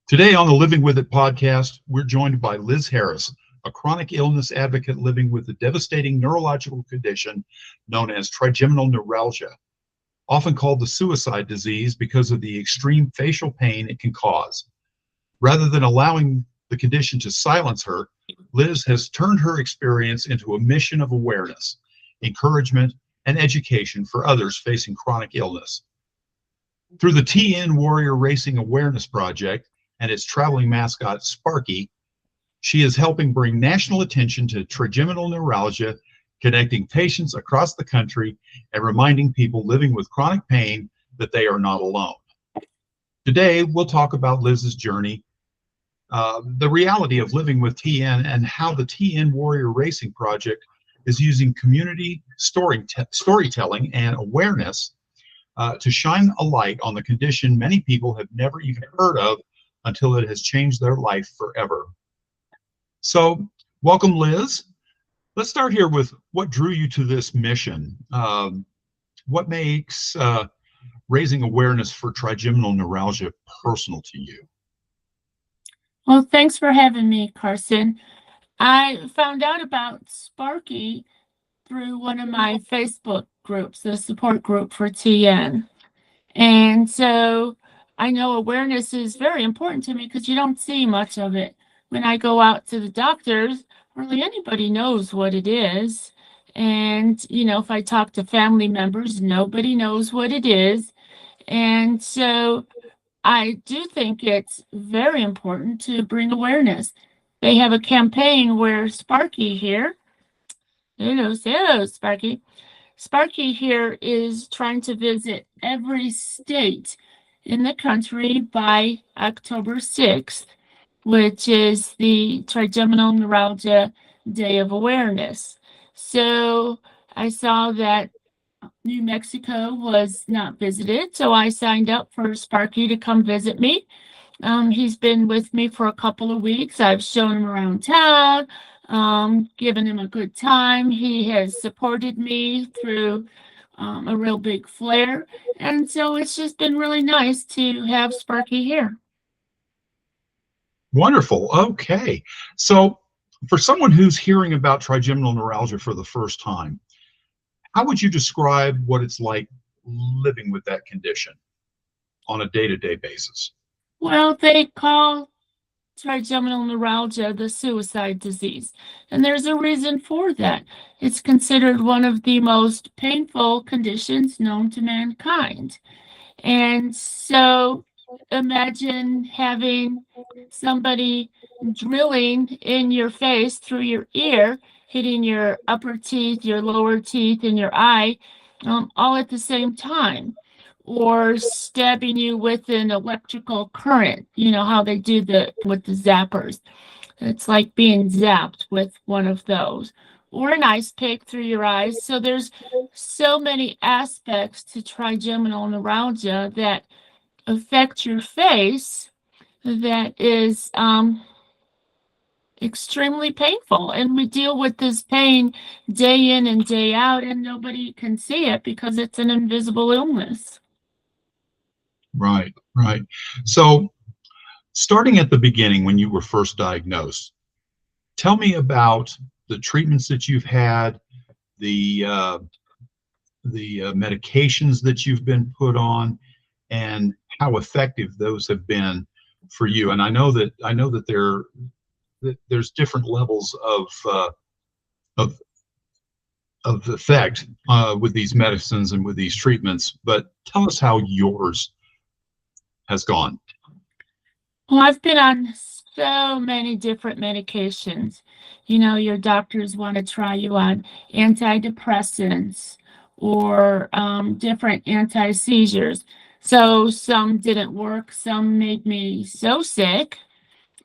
Today on the Living With It podcast, we're joined by Liz Harris, a chronic illness advocate living with a devastating neurological condition known as trigeminal neuralgia, often called the suicide disease because of the extreme facial pain it can cause. Rather than allowing the condition to silence her, Liz has turned her experience into a mission of awareness, encouragement, and education for others facing chronic illness. Through the TN Warrior Racing Awareness Project and its traveling mascot, Sparky, she is helping bring national attention to trigeminal neuralgia, connecting patients across the country and reminding people living with chronic pain that they are not alone. Today, we'll talk about Liz's journey, the reality of living with TN, and how the TN Warrior Racing Project is using community storytelling and awareness to shine a light on the condition many people have never even heard of until it has changed their life forever. So, welcome, Liz. Let's start here with what drew you to this mission. What makes raising awareness for trigeminal neuralgia personal to you? Well, thanks for having me, Carson. I found out about Sparky through one of my Facebook groups, the support group for TN. And so I know awareness is very important to me because you don't see much of it. When I go out to the doctors, hardly anybody knows what it is. And, if I talk to family members, nobody knows what it is. And so I do think it's very important to bring awareness. They have a campaign where Sparky here, hello, Sparky. Sparky here is trying to visit every state in the country by October 6th, which is the Trigeminal Neuralgia Day of Awareness. So I saw that New Mexico was not visited, so I signed up for Sparky to come visit me. He's been with me for a couple of weeks. I've shown him around town, given him a good time. He has supported me through a real big flare, and so it's just been really nice to have Sparky here. Wonderful. Okay. So, for someone who's hearing about trigeminal neuralgia for the first time, how would you describe what it's like living with that condition on a day-to-day basis? Well, they call trigeminal neuralgia the suicide disease, and there's a reason for that. It's considered one of the most painful conditions known to mankind. And so imagine having somebody drilling in your face through your ear, hitting your upper teeth, your lower teeth, and your eye, all at the same time, or stabbing you with an electrical current. You know how they do with the zappers. It's like being zapped with one of those, or an ice pick through your eyes. So there's so many aspects to trigeminal neuralgia that affect your face that is extremely painful. And we deal with this pain day in and day out, and nobody can see it because it's an invisible illness. Right. So, starting at the beginning when you were first diagnosed, tell me about the treatments that you've had, the medications that you've been put on, and how effective those have been for you. And I know that there's different levels of effect with these medicines and with these treatments, but tell us how yours has gone. Well, I've been on so many different medications. Your doctors want to try you on antidepressants or different anti-seizures. So some didn't work, some made me so sick.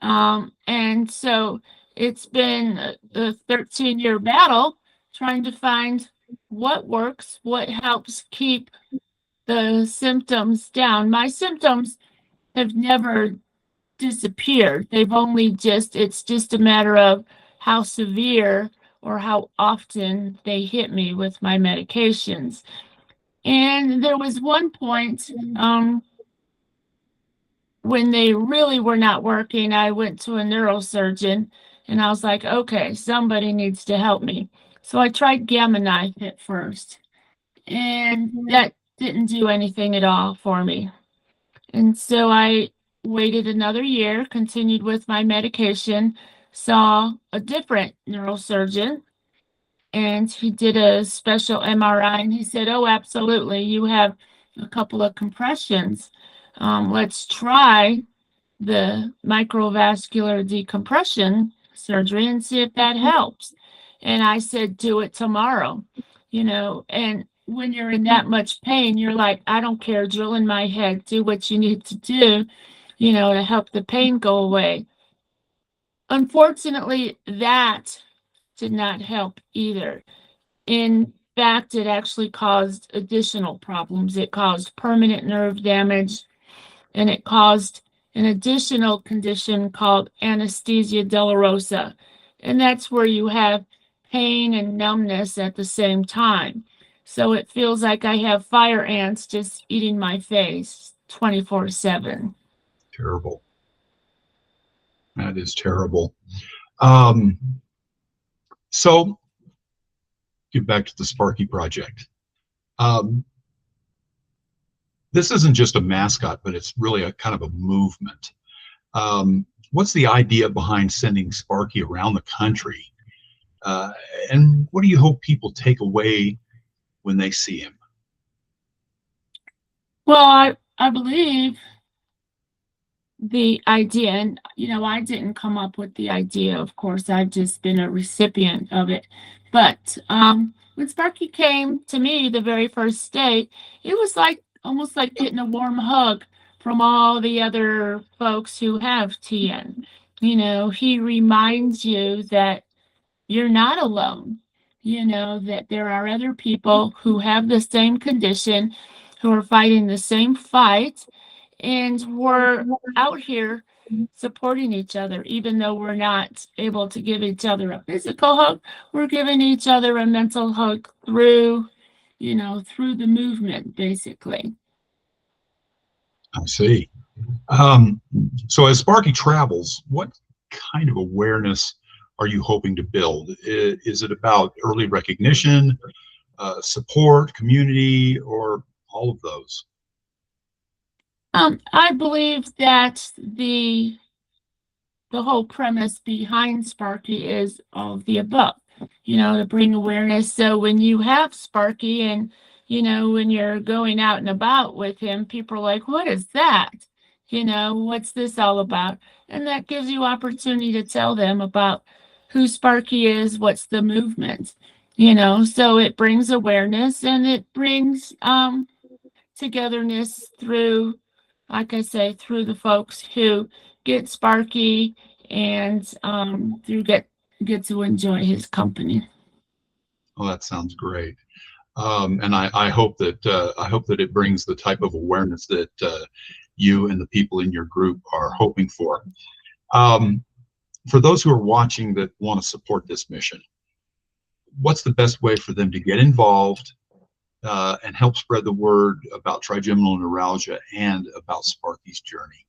And so it's been a 13-year battle trying to find what works, what helps keep the symptoms down. My symptoms have never disappeared. It's just a matter of how severe or how often they hit me with my medications. And there was one point when they really were not working, I went to a neurosurgeon and I was like, okay, somebody needs to help me. So I tried Gamma Knife at first, and that didn't do anything at all for me. And so I waited another year, continued with my medication, saw a different neurosurgeon, and he did a special MRI, and he said, oh, absolutely, you have a couple of compressions. Let's try the microvascular decompression surgery and see if that helps. And I said, do it tomorrow, and when you're in that much pain, you're like, I don't care, drill in my head, do what you need to do, to help the pain go away. Unfortunately, that did not help either. In fact, it actually caused additional problems. It caused permanent nerve damage, and it caused an additional condition called anesthesia dolorosa. And that's where you have pain and numbness at the same time. So it feels like I have fire ants just eating my face 24/7. Terrible. That is terrible. So get back to the Sparky project. This isn't just a mascot, but it's really a kind of a movement. What's the idea behind sending Sparky around the country? And what do you hope people take away when they see him? Well, I believe the idea, and I didn't come up with the idea, of course, I've just been a recipient of it. But when Sparky came to me the very first day, it was like almost like getting a warm hug from all the other folks who have TN. He reminds you that you're not alone, that there are other people who have the same condition, who are fighting the same fight, and we're out here supporting each other. Even though we're not able to give each other a physical hug, we're giving each other a mental hug through the movement, basically. I see. So as Sparky travels, what kind of awareness are you hoping to build? Is it about early recognition, support, community, or all of those? I believe that the whole premise behind Sparky is all of the above, to bring awareness. So when you have Sparky and, when you're going out and about with him, people are like, what is that? What's this all about? And that gives you opportunity to tell them about who Sparky is, what's the movement, so it brings awareness, and it brings togetherness through, like I say, through the folks who get Sparky and get to enjoy his company. Well, that sounds great. And I hope that it brings the type of awareness that you and the people in your group are hoping for. For those who are watching that want to support this mission, what's the best way for them to get involved and help spread the word about trigeminal neuralgia and about Sparky's journey?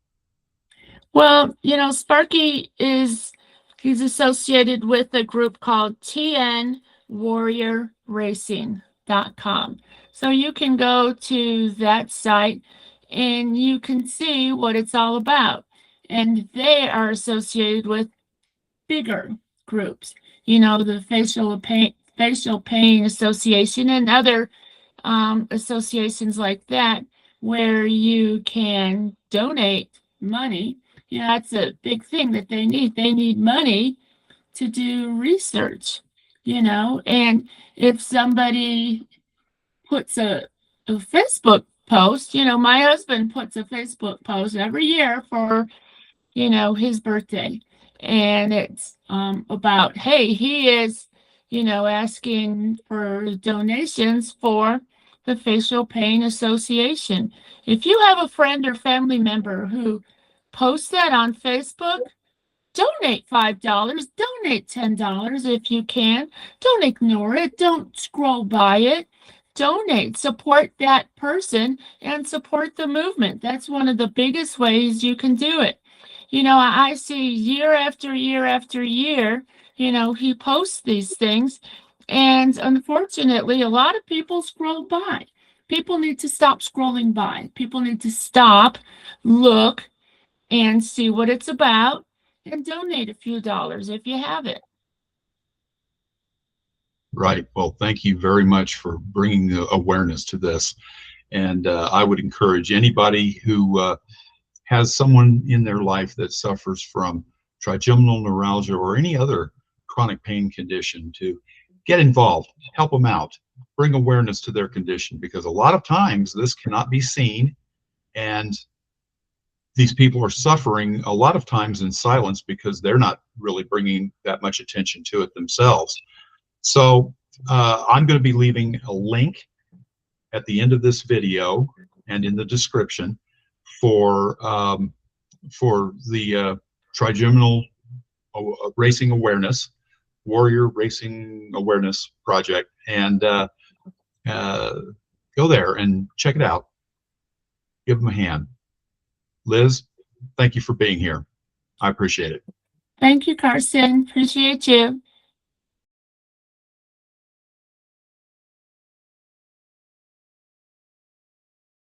Well, Sparky he's associated with a group called TNWarriorRacing.com. So you can go to that site and you can see what it's all about. And they are associated with bigger groups, the Facial Pain Association and other associations like that, where you can donate money. That's a big thing that they need. They need money to do research, and if somebody puts a Facebook post, my husband puts a Facebook post every year for, his birthday. And it's about, hey, he is, asking for donations for the Facial Pain Association. If you have a friend or family member who posts that on Facebook, donate $5, donate $10 if you can. Don't ignore it. Don't scroll by it. donate, support that person, and support the movement. That's one of the biggest ways you can do it. You know, I see year after year after year, you know, he posts these things, and unfortunately, a lot of people scroll by. People need to stop scrolling by. People need to stop, look, and see what it's about, and donate a few dollars if you have it. Right. Well, thank you very much for bringing the awareness to this. And I would encourage anybody who has someone in their life that suffers from trigeminal neuralgia or any other chronic pain condition to get involved, help them out, bring awareness to their condition, because a lot of times this cannot be seen, and these people are suffering a lot of times in silence because they're not really bringing that much attention to it themselves. So I'm going to be leaving a link at the end of this video and in the description for the Trigeminal Racing Awareness, Warrior Racing Awareness Project, and go there and check it out. Give them a hand. Liz, thank you for being here. I appreciate it. Thank you, Carson. Appreciate you.